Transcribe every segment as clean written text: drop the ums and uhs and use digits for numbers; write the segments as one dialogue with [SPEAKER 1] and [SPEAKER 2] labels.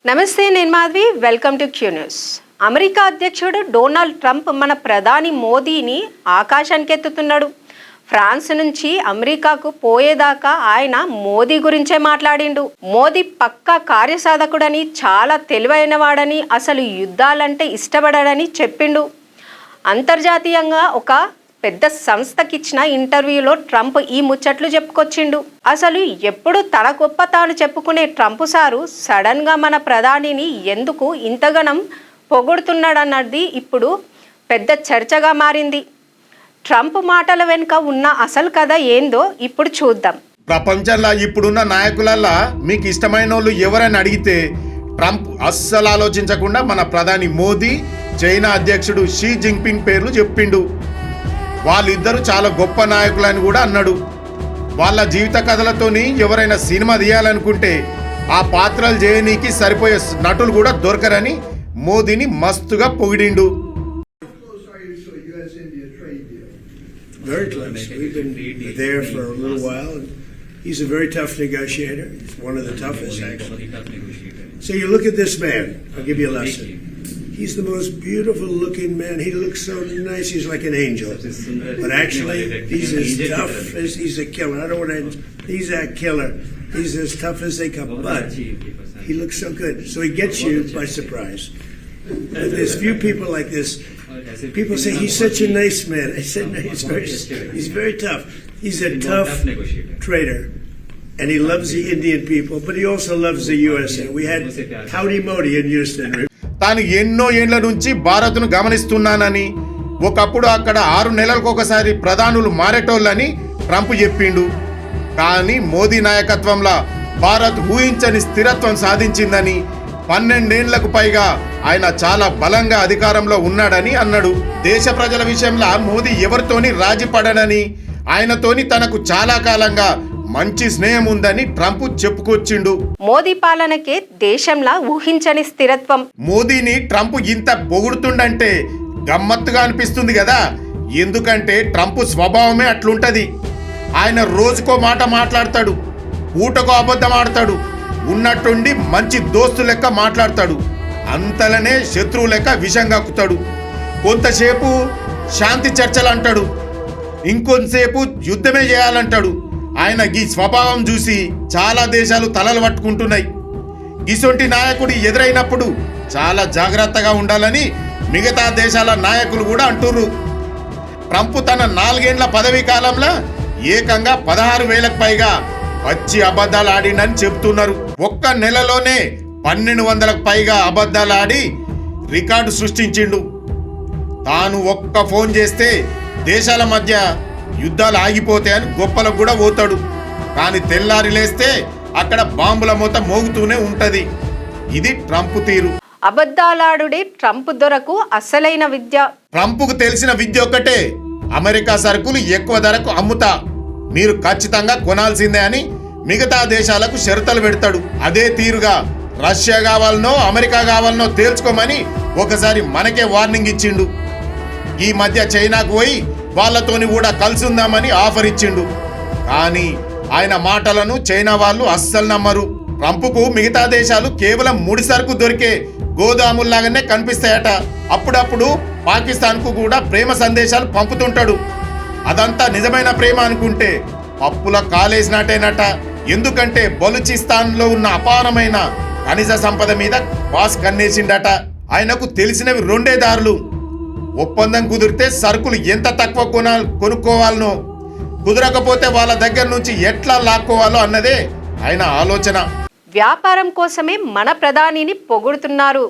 [SPEAKER 1] నమస్తే, నేను Madhavi. Welcome to Q news. America అధ్యక్షుడు డొనాల్డ్ ట్రంప్ మన ప్రధాని మోదీని ఆకాశానికి ఎత్తుతున్నాడు. ఫ్రాన్స్ నుంచి అమెరికాకు పోయేదాకా ఆయన మోదీ గురించే మాట్లాడిండు. మోదీ పక్కా కార్యసాధకుడని, చాలా తెలివైనవాడని, అసలు యుద్ధాలంటే ఇష్టపడడని చెప్పిండు. అంతర్జాతీయంగా ఒక పెద్ద సంస్థకిచ్చిన ఇంటర్వ్యూలో ట్రంప్ ఈ ముచ్చట్లు చెప్పుకొచ్చిండు. అసలు ఎప్పుడు తన గొప్ప తాను చెప్పుకునే ట్రంప్ సారు సడన్గా మన ప్రధానిని ఎందుకు ఇంతగనం పొగుడుతున్నాడన్నది ఇప్పుడు పెద్ద చర్చగా మారింది. ట్రంప్ మాటల వెనుక ఉన్న అసలు కథ ఏందో ఇప్పుడు చూద్దాం.
[SPEAKER 2] ప్రపంచంలో ఇప్పుడున్న నాయకులల్లా మీకు ఇష్టమైన వాళ్ళు ఎవరైనా అడిగితే ట్రంప్ అస్సలు ఆలోచించకుండా మన ప్రధాని మోదీ, చైనా అధ్యక్షుడు షీ జిన్పింగ్ పేర్లు చెప్పిండు. వాళ్ళిద్దరూ చాలా గొప్ప నాయకులని కూడా అన్నాడు. వాళ్ళ జీవిత కథలతోని ఎవరైనా సినిమా తీయాలనుకుంటే ఆ పాత్రలు చేయనీకి సరిపోయే నటులు కూడా దొరకరని మోదీని మస్తుగా పొగిడిండు.
[SPEAKER 3] Very close. We've been there for a little while. And he's a very tough negotiator. He's one of the toughest, actually. So you look at this man. I'll give you a lesson. He's the most beautiful looking man. He looks so nice. He's like an angel. But actually, he's as tough as he's a killer. I don't want to. He's a killer. He's as tough as they come. But he looks so good. So he gets you by surprise. But there's few people like this. People say he's such a nice man. I said no, he's very tough. He's a tough trader. And he loves the Indian people, but he also loves the USA. We had Howdy Modi in Houston.
[SPEAKER 2] తాను ఎన్నో ఏండ్ల నుంచి భారత్ను గమనిస్తున్నానని, ఒకప్పుడు అక్కడ 6 నెలలకు ఒకసారి ప్రధానులు మారేటోళ్ళని ట్రంప్ చెప్పిండు. కానీ మోదీ నాయకత్వంలో భారత్ ఊహించని స్థిరత్వం సాధించిందని, 12 ఏళ్లకు పైగా ఆయన చాలా బలంగా అధికారంలో ఉన్నాడని అన్నాడు. దేశ ప్రజల విషయంలో మోదీ ఎవరితోని రాజీ పడనని, ఆయనతోని తనకు చాలా కాలంగా మంచి స్నేహం ఉందని ట్రంప్ చెప్పుకొచ్చిండు.
[SPEAKER 1] మోదీ పాలనకే దేశంలా ఊహించని స్థిరత్వం.
[SPEAKER 2] మోదీని ట్రంప్ ఇంత పొగుడుతుండంటే గమ్మత్తుగా అనిపిస్తుంది కదా. ఎందుకంటే ట్రంప్ స్వభావమే అట్లుంటది. ఆయన రోజుకో మాట మాట్లాడతాడు, పూటకో అబద్ధం ఆడతాడు, ఉన్నట్టుండి మంచి దోస్తు లెక్క మాట్లాడతాడు, అంతలనే శత్రువు లెక్క విషం కక్కుతాడు. కొంతసేపు శాంతి చర్చలు అంటాడు, ఇంకొంతసేపు యుద్ధమే చేయాలంటాడు. ఆయన ఈ స్వభావం చూసి చాలా దేశాలు తలలు పట్టుకుంటున్నాయి. ఇసొంటి నాయకుడు ఎదురైనప్పుడు చాలా జాగ్రత్తగా ఉండాలని మిగతా దేశాల నాయకులు కూడా అంటుర్రు. ట్రంప్ తన 4 ఏండ్ల పదవీ కాలంలో ఏకంగా 16,000కు పైగా పచ్చి అబద్ధాలు ఆడిండని చెబుతున్నారు. ఒక్క నెలలోనే 1200కు పైగా అబద్ధాలు ఆడి రికార్డు సృష్టించిండు. తాను ఒక్క ఫోన్ చేస్తే దేశాల మధ్య యుద్ధాలు ఆగిపోతాయని గొప్పలకు కూడా పోతాడు. కానీ తెల్లారి లేస్తే అక్కడ బాంబుల మూత మోగుతూనే ఉంటది. ఇది ట్రంప్ తీరు.
[SPEAKER 1] అబద్ధాలాడుడే ట్రంప్ దొరకు అసలైన విద్య.
[SPEAKER 2] ట్రంప్కు తెలిసిన విద్య ఒక్కటే, అమెరికా సరుకులు ఎక్కువ ధరకు అమ్ముతా, మీరు ఖచ్చితంగా కొనాల్సిందే అని మిగతా దేశాలకు షరతులు పెడతాడు. అదే తీరుగా రష్యా కావాలనో అమెరికా కావాలనో తేల్చుకోమని ఒకసారి మనకే వార్నింగ్ ఇచ్చిండు. ఈ మధ్య చైనాకు పోయి వాళ్ళతోని కూడా కలిసి ఉందామని ఆఫర్ ఇచ్చిండు. కానీ ఆయన మాటలను చైనా వాళ్ళు అస్సలు నమ్మరు. ట్రంప్కు మిగతా దేశాలు కేవలం ముడి సరుకు దొరికే గోదాముల్లాగానే కనిపిస్తాయట. అప్పుడప్పుడు పాకిస్తాన్కు కూడా ప్రేమ సందేశాలు పంపుతుంటాడు. అదంతా నిజమైన ప్రేమ అనుకుంటే పప్పుల కాలేసినట్టేనట. ఎందుకంటే బలూచిస్తాన్లో ఉన్న అపారమైన ఖనిజ సంపద మీద బాస్ కన్నేసిండట. ఆయనకు తెలిసినవి 2 దారులు. ఒప్పందం కుదిరితే సరుకులు ఎంత తక్కువ కొనుక్కోవాలనో, కుదరకపోతే వాళ్ళ దగ్గర నుంచి ఎట్లా లాక్కోవాలో అన్నదే ఆయన ఆలోచన.
[SPEAKER 1] వ్యాపారం కోసమే మన ప్రధానిని పొగుడుతున్నారు,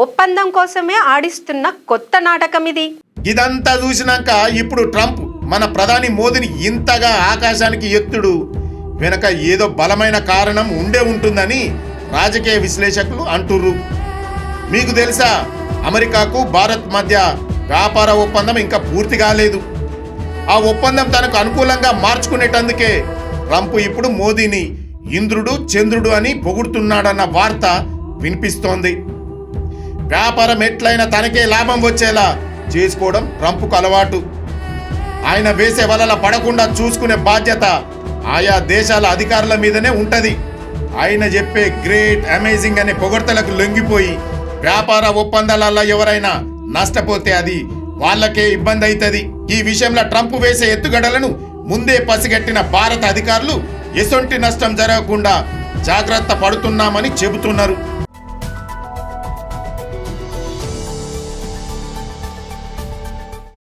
[SPEAKER 1] ఒప్పందం కోసమే ఆడిస్తున్న కొత్త నాటకం ఇది.
[SPEAKER 2] ఇదంతా చూసినాక ఇప్పుడు ట్రంప్ మన ప్రధాని మోదీని ఇంతగా ఆకాశానికి ఎత్తుడు వెనక ఏదో బలమైన కారణం ఉండే ఉంటుందని రాజకీయ విశ్లేషకులు అంటుర్రు. మీకు తెలుసా, అమెరికాకు భారత్ మధ్య వ్యాపార ఒప్పందం ఇంకా పూర్తి కాలేదు. ఆ ఒప్పందం తనకు అనుకూలంగా మార్చుకునేటందుకే ట్రంప్ ఇప్పుడు మోదీని ఇంద్రుడు చంద్రుడు అని పొగుడుతున్నాడన్న వార్త వినిపిస్తోంది. వ్యాపారం ఎట్లయినా తనకే లాభం వచ్చేలా చేసుకోవడం ట్రంప్కు అలవాటు. ఆయన వేసే వలల పడకుండా చూసుకునే బాధ్యత ఆయా దేశాల అధికారుల మీదనే ఉంటది. ఆయన చెప్పే గ్రేట్ అమేజింగ్ అనే పొగడ్తలకు లొంగిపోయి వ్యాపార ఒప్పందాలలో ఎవరైనా నష్టపోతే అది వాళ్ళకే ఇబ్బంది అవుతుంది. ఈ విషయంలో ట్రంప్ వేసే ఎత్తుగడలను ముందే పసిగట్టిన భారత అధికారులు ఎసొంటి నష్టం జరగకుండా జాగ్రత్త పడుతున్నామని చెబుతున్నారు.